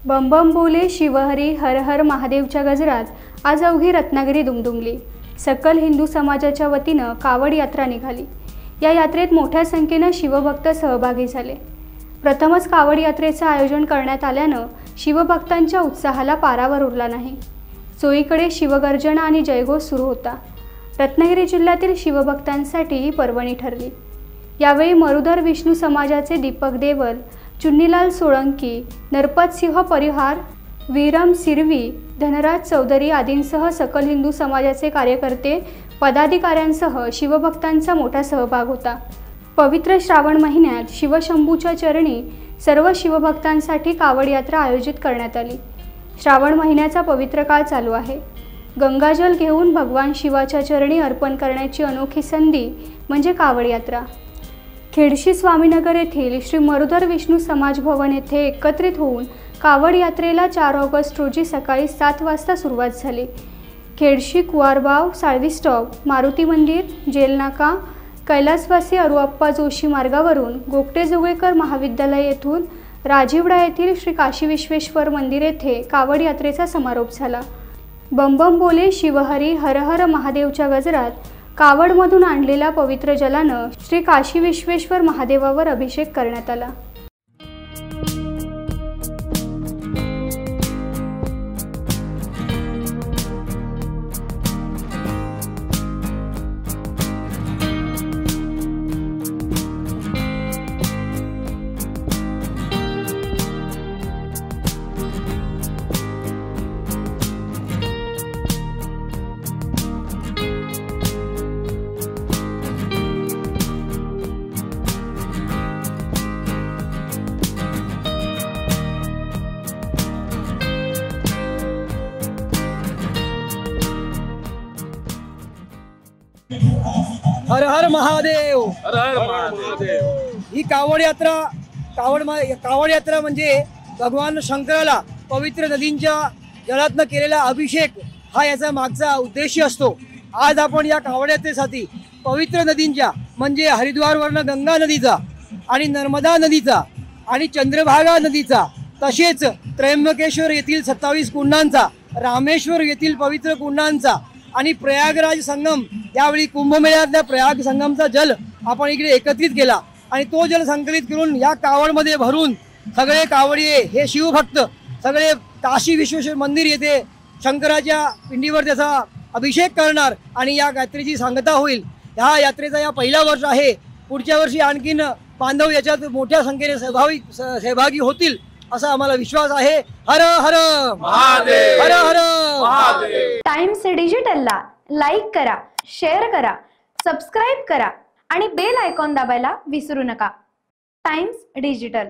बम बम बोले शिवहरी हर हर महादेवच्या गजरात आज अवघी रत्नागिरी दुमदुमली। सकल हिंदू समाजाच्या वतीनं कावड यात्रा निघाली। या यात्रेत मोठ्या संख्येने शिवभक्त सहभागी झाले। प्रथमच कावड यात्रेचं आयोजन करण्यात आल्यानं शिवभक्तांच्या उत्साहाला पारावर उरला नाही। चोहीकडे शिवगर्जना आणि जयघोष सुरू होता। रत्नागिरी जिल्ह्यातील शिवभक्तांसाठी ही पर्वणी ठरली। यावेळी मरुधर विष्णू समाजाचे दीपक देवल, चुन्नीलाल सोळंकी, नरपत सिंह परिहार, वीरम सिरवी, धनराज चौधरी आदींसह सकल हिंदू समाजाचे कार्यकर्ते, पदाधिकाऱ्यांसह शिवभक्तांचा मोठा सहभाग होता। पवित्र श्रावण महिन्यात शिवशंभूच्या चरणी सर्व शिवभक्तांसाठी कावड यात्रा आयोजित करण्यात आली। श्रावण महिन्याचा पवित्र काळ चालू आहे। गंगाजल घेऊन भगवान शिवाच्या चरणी अर्पण करण्याची अनोखी संधी म्हणजे कावड यात्रा। खेडशी स्वामीनगर येथील श्री मरुधर विष्णू समाज भवन येथे एकत्रित होऊन कावड यात्रेला 4 ऑगस्ट रोजी सकाळी 7 वाजता सुरुवात झाली। खेडशी कुवारबाव, साळवी स्टॉप, मारुती मंदिर, जेलनाका, कैलासवासी अरुअप्पा जोशी मार्गावरून गोगटे जोगळेकर महाविद्यालय येथून राजीवडा येथील श्री काशी विश्वेश्वर मंदिर येथे कावड यात्रेचा समारोप झाला। बम बम बोले शिवहरी हर हर महादेवच्या गजरात कावडमधून आणलेल्या पवित्र जलानं श्री काशी विश्वेश्वर महादेवावर अभिषेक करण्यात आला। हर हर महादेव, हर हर महादेव। ही कावड यात्रा म्हणजे भगवान शंकराला पवित्र नदींच्या जलातनं केलेला अभिषेक हा याचा मागचा उद्देश असतो। आज आपण या कावड यात्रेसाठी पवित्र नदींच्या म्हणजे हरिद्वारवरनं गंगा नदीचा आणि नर्मदा नदीचा आणि चंद्रभागा नदीचा, तसेच त्र्यंबकेश्वर येथील 27 कुंडांचा, रामेश्वर येथील पवित्र कुंडांचा आणि प्रयागराज संगम, यावेळी कुंभमेळ्यातल्या प्रयाग संगमचा जल आपण इकडे एकत्रित केला आणि तो जल संकलित करून या कावडमध्ये भरून सगळे कावडिये हे शिवभक्त सगळे काशी विश्वेश्वर मंदिर येथे शंकराच्या पिंडीवर त्याचा अभिषेक करणार आणि या यात्रेची सांगता होईल। ह्या यात्रेचा या पहिला वर्ष आहे। पुढच्या वर्षी आणखीन बांधव याच्यात मोठ्या संख्येने सहभागी होतील असा आम्हाला विश्वास आहे। हर हर महादेव, हर हर महादेव। टाइम्स डिजिटलला लाईक करा, शेअर करा, सबस्क्राइब करा आणि बेल आयकॉन दाबायला विसरू नका। Times digital.